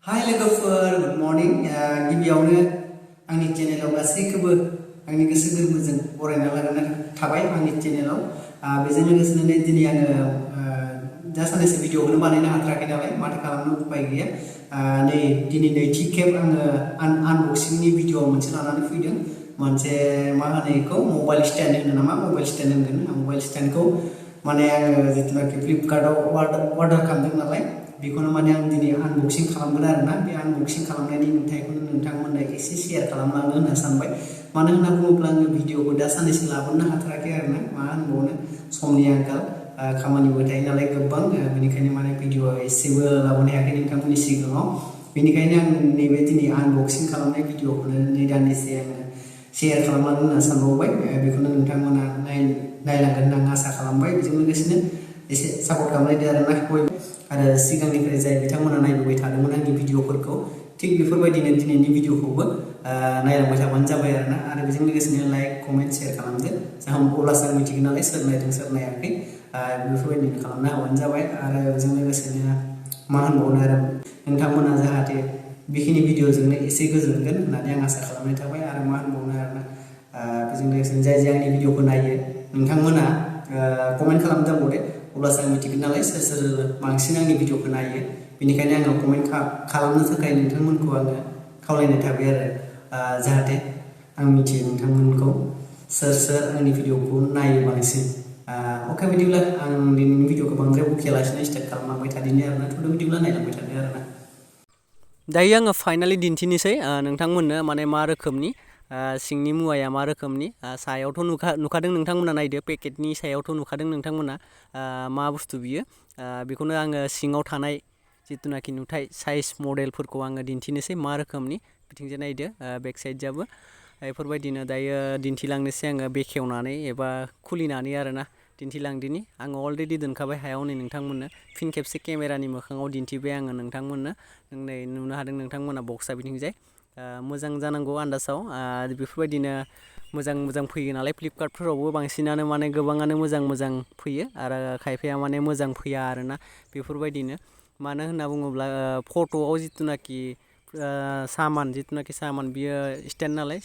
Hai लोगोफोर good morning गिबियावनो आंनि चेनेलाव गासैखौबो आंनि गोसो गोरबोजों बरायना लानानै थाबाय आंनि चेनेलाव बेजों लोगोसेनो दिनै आङो दा साननैसो भिडिअखौनो बानायनो हाथाराखै नालाय माथो खालामनो उपाय गैया नै दिनै नैथि खेब आङो आनबक्सिंनि भिडिअ मोनसे लानानै फैदों मोनसे मा होनो बेखौ मबाइल स्टेन्ड होनो नामा मबाइल स्टेन्ड होनगोन मबाइल स्टेन्डखौ माने आङो जिथुनाखि फ्लिपकार्टआव अर्डार खालामदों नालाय बेखौनो माने आं दिनै आनबक्सिं खालामगोन आरोना बे आनबक्सिं खालामनायनि नुथायखौनो नोंथांमोननो एसे शेयार खालामलांनो होनना सानबाय मानो होनना बुङोब्ला आङो भिडिअखौ दा साननैसो लाबोनो हाथाराखै आरोना मा होनबावनो समनि आंखाल खामानिबो थायो नालाय गोबां बेनिखायनो माने भिडिअ एसेबो लाबोनो हायाखै नोंथांमोननि सिगाङाव बेनिखायनो आं नैबे दिनै आनबक्सिं खालामनाय भिडिअखौनो नै दान्दिसे आङो शेयार खालामलांनो होनना सानबावबाय बेखौनो नोंथांमोना नायलांगोन होनना आं आसा खालामबाय बेजों लोगोसेनो एसे सापर्ट खालामलायदो आरोना बयबो आरो सिगांनिफ्राय जाय बिथांमोना नायबोबाय थादोंमोन आंनि भिडिअफोरखौ थिग बेफोरबायदिनो दिनैनि भिडिअखौबो नायलांबाय थाबानो जाबाय आरोना आरो बेजों लोगोसेनो लाइक कमेन्ट शेयार खालामदो जाहां अब्लासो आं मिथिगोन नालाय सोर नायदों सोर नायाखै बेफोरबायदिनो खालामना होबानो जाबाय आरो बेजों लोगोसेनो मा होनबावनो आरो नोंथांमोना जाहाथे बेखिनि भिडिअजोंनो एसे गोजोनगोन होननानै आं आसा खालामनाय थाबाय आरो मा होनबावनो आरोना बेजों लोगोसेनो जाय आंनि भिडिअखौ नायो नोंथांमोना कमेन्ट खालामनो दांबावदे अब्लासो आं मिथिगोन नालाय सोर सोर बांसिन आंनि भिडिअखौ नायो बेनिखायनो आङो कमेन्ट खालामनो थाखाय नोंथांमोनखौ आङो खावलायनाय थाबाय आरो जाहाथे आं मिथियो नोंथांमोनखौ सोर सोर आंनि भिडिअखौ नायो बांसिन अके बिदिब्ला आं दिनैनि भिडिअखौ बांद्राय बखियालासिनो स्टार्ट खालामलांबाय थादिनि आरोना थुदो बिदिब्ला नायलांबाय थादो आरोना दायो आङो फाइनालि दिन्थिनोसै नोंथांमोननो माने मा रोखोमनि सिंनि मुवाया मा रोखोमनि सायावथ' नुखादों नोंथांमोना नायदो पेकेटनि सायावथ' नुखादों नोंथांमोना मा बुस्थु बियो बेखौनो आङो सिङाव थानाय जिथुनाखि नुथाय साइज मडेलफोरखौ आङो दिन्थिनोसै मा रोखोमनि बिथिंजाय नायदो बेक साइडजाबो बेफोरबायदिनो दायो दिन्थिलांनोसै आङो बेखेवनानै एबा खुलिनानै आरोना दिन्थिलांदिनि आङो अलरेडि दोनखाबाय हायाव नै नोंथांमोननो फिन खेबसे केमेरानि मोखाङाव दिन्थिबाय आङो नोंथांमोननो नै नुनो हादों नोंथांमोना बक्सआ बिथिंजाय मोजां जानांगौ आन्दाजाव बेफोरबायदिनो मोजां फैयो नालाय फ्लिपकार्टफोरावबो बांसिनानो माने गोबाङानो मोजां फैयो आरो खायफाया माने मोजां फैया आरोना बेफोरबायदिनो मानो होनना बुङोब्ला फट'आव जिथुनाखि सामान बियो स्टेन्ड नालाय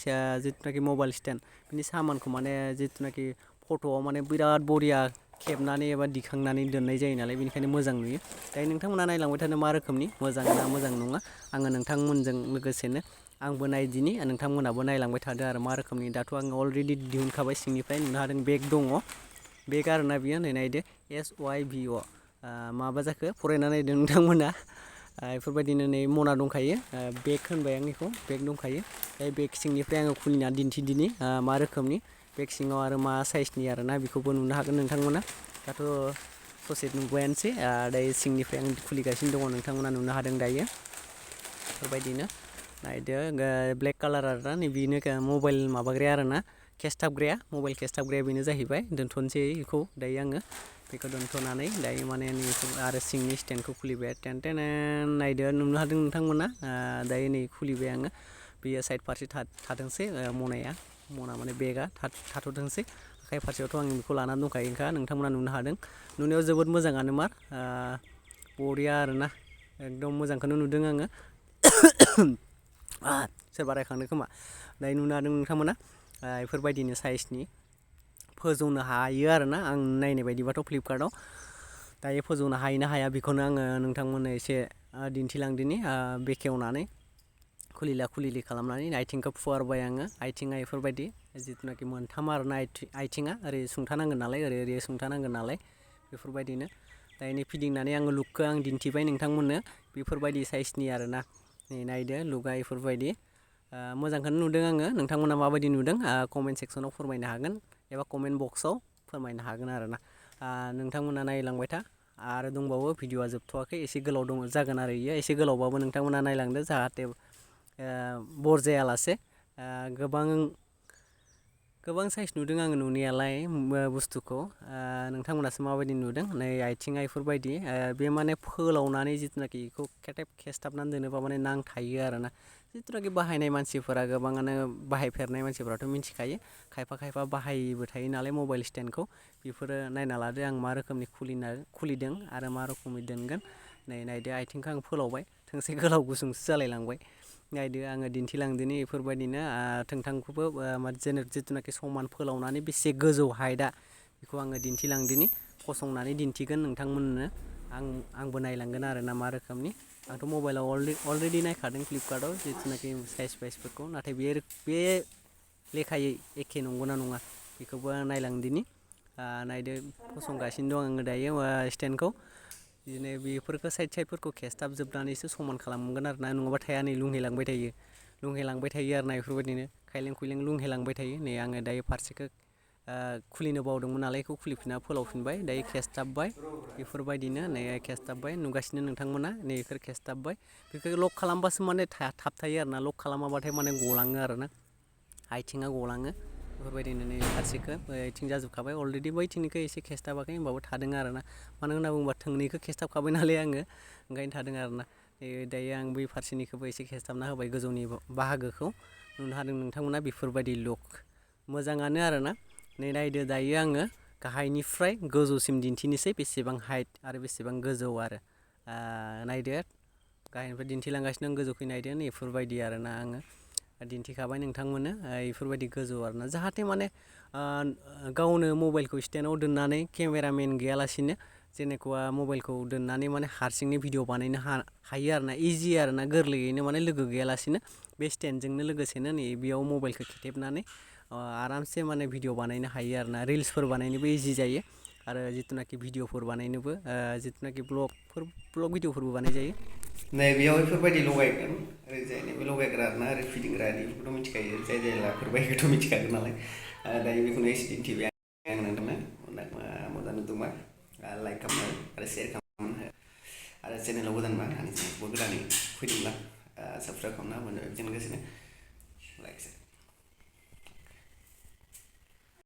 जिथुनाखि मबाइल स्टेन्ड बिनि सामानखौ माने जिथुनाखि फट'आव माने बिराद बरिया खेबनानै एबा दिखांनानै दोननाय जायो नालाय बेनिखायनो मोजां नुयो दायो नोंथांमोना नायलांबाय थानो मा रोखोमनि मोजां ना मोजां नङा आङो नोंथांमोनजों लोगोसेनो आंबो नायदिनि नोंथांमोनाबो नायलांबाय थादो आरो मा रोखोमनि दाथ' आङो अलरेडि दिहुनखाबाय सिंनिफ्राय नुनो हादों बेग दङ बेग आरोना बियो नै नायदो SYVO माबा जाखो फरायना नायदों नोंथांमोना बेफोरबायदिनो नै मना दंखायो बेग होनबाय आं बेखौ बेग दंखायो बेग सिंनिफ्राय आङो खुलिना दिन्थिदिनि मा रोखोमनि बेग सिङाव आरो मा साइजनि आरोना बेखौबो नुनो हागोन नोंथांमोना दाथ' ससे नुबायानोसै दायो सिंनिफ्राय आं खुलिगासिनो दङ नोंथांमोना नुनो हादों दायो बेफोरबायदिनो नायदो ब्लेक कालार आरोना नै बेनो मबाइल माबाग्राया आरोना मबाइल केसथाबग्राया बेनो जाहैबाय दोनथ'नोसै बेखौ दायो आङो बेखौ दोनथ'नानै दायो माने आरो सिंनि स्टेन्डखौ खुलिबाय टेन नायदो नुनो हादों नोंथांमोना दायो नै खुलिबाय आङो बेयो साइड फारसे थाथोंसै मना माने बेगा थाथ'थोंसै आखाइ फारसेयावथ' आं बेखौ लानानै दंखायोखा नोंथांमोना नुनो हादों नुनायाव जोबोद मोजाङानो मार बरिया आरोना एकदम मोजांखौनो नुदों आङो सोरबा रायखांदों खोमा दायो नुनो हादों नोंथांमोना बेफोरबायदिनो साइजनि फोजौनो हायो आरोना आं नायनाय बायदिबाथ' फ्लिपकार्टआव दायो फोजौनो हायो ना हाया बेखौनो आङो नोंथांमोननो एसे दिन्थिलांदिनि बेखेवनानै खुलिलि खालामनानै आथिंखौ फुवारबाय आङो आथिङा बेफोरबायदि जिथुनाखि मोनथाम आरोना आथिङा ओरै सुंथानांगोन नालाय ओरै सुंथानांगोन नालाय बेफोरबायदिनो दायो फिदिंनानै आङो लुकखौ आं दिन्थिबाय नोंथांमोननो बेफोरबायदि साइजनि आरोना नै नायदो लुकआ बेफोरबायदि मोजांखौनो नुदों आङो नोंथांमोना माबायदि नुदों कमेन्ट सेक्सनाव फोरमायनो हागोन एबा कमेन्ट बक्सआव फोरमायनो हागोन आरोना नोंथांमोना नायलांबाय था आरो दंबावो भिडिअआ जोबथ'वाखै एसे गोलाव जागोन आरो इयो एसे गोलावबाबो नोंथांमोना नायलांदो जाहाथे बर जायालासे गोबां साइज नुदों आङो नुनायालाय बुस्थुखौ नोंथांमोनासो माबायदि नुदों नै आथिङा बेफोरबायदि बे माने फोलावनानै जिथुनाखि बेखौ खेसथाबनानै दोनोबा माने नांथायो आरोना जिथुनाखि बाहायनाय मानसिफोरा गोबाङानो बाहायफेरनाय मानसिफोराथ' मिथिखायो खायफा बाहायबो थायो नालाय मबाइल स्टेन्डखौ बेफोरो नायना लादो आं मा रोखोमनि खुलिदों आरो मा रोखोमै दोनगोन नै नायदो आथिंखौ आं फोलावबाय थोंसे गोलाव गुसुंसो जालायलांबाय नायदो आङो दिन्थिलांदिनि बेफोरबायदिनो नोंथांखौबो जिथुनाखि समान फोलावनानै बेसे गोजौ हाइटआ बेखौ आङो दिन्थिलांदिनि फसंनानै दिन्थिगोन नोंथांमोननो आंबो नायलांगोन आरो ना मा रोखोमनि आंथ' मबाइलाव अलरेडि नायखादों फ्लिपकार्टआव जिथुनाखि साइज वाइसफोरखौ नाथाय बे लेखायै एखे नंगौना नङा बेखौबो नायलांदिनि नायदो फसंगासिनो दं आङो दायो स्टेन्डखौ बिदिनो बेफोरखौ साइडफोरखौ खेसथाबजोबनानैसो समान खालामगोन आरो ना नङाबा थाया नै लुंहैलांबाय थायो आरो ना बेफोरबायदिनो खायलें खुइलें लुंहैलांबाय थायो नै आङो दायो फारसेखौ खुलिनो बावदोंमोन नालाय बेखौ खुलिफिनना फोलावफिनबाय दायो खेसथाबबाय बेफोरबायदिनो नै खेसथाबबाय नुगासिनो नोंथांमोना नै बेफोर खेसथाबबाय बेखौ लक खालामबासो माने थाबथायो आरो ना लक खालामाबाथाय माने गलाङो आरो ना आथिङा गलाङो बेफोरबायदिनो नै फारसेखौ आथिं जाजोबखाबाय अलरेडि बैथिंनिखौ एसे खेसथाबाखै होमबाबो थादों आरो ना मानो होनना बुङोबा थोंनैखौ खेसथाबखाबाय नालाय आङो ओंखायनो थादों आरो ना दायो आं बै फारसेनिखौबो एसे खेसथाबना होबाय गोजौनि बाहागोखौ नुनो हादों नोंथांमोना बेफोरबायदि लुक मोजाङानो आरो ना नै नायदो दायो आङो गाहायनिफ्राय गोजौसिम दिन्थिनोसै बेसेबां हाइट आरो बेसेबां गोजौ आरो नायदो गाहायनिफ्राय दिन्थिलांगासिनो आं गोजौखै नायदो बेफोरबायदि आरो ना आङो दिन्थिखाबाय नोंथांमोननो बेफोरबायदि गोजौ आरो ना जाहाथे माने गावनो मबाइलखौ स्टेन्डआव दोननानै केमेरामेन गैयालासिनो जेनेखा मबाइलखौ दोननानै माने हारसिंनो भिडिअ बानायनो हायो आरो ना इजि आरो ना गोरलैयैनो माने लोगो गैयालासिनो बे स्टेन्डजोंनो लोगोसेनो नै बेयाव मबाइलखौ खेथेबनानै आरामसे माने भिडिअ बानायनो हायो आरो ना रिल्सफोर बानायनोबो इजि जायो आरो जिथुनाखि भिडिअफोर बानायनोबो जिथुनाखि ब्लग भिडिअफोरबो बानायजायो नै बेयाव बेफोरबायदि लगायगोन ओरैजाय नैबे लगायग्रा आरोना ओरै फिदिंग्रा बेफोरखौथ' मिथिखायो जाय लाफोरबायखौथ' मिथिखागोन नालाय दायो बेखौनो एसे दिन्थिबाय आं नोंथांनो मोजां नुदोंबा लाइक खालामनो आरो शेयार खालामनो आरो चेनेलाव गोदानबा आंनि चेनेलखौबो गोदानै फैदोंब्ला साबसक्राइब खालामना होबानो बेजों लोगोसेनो लाइक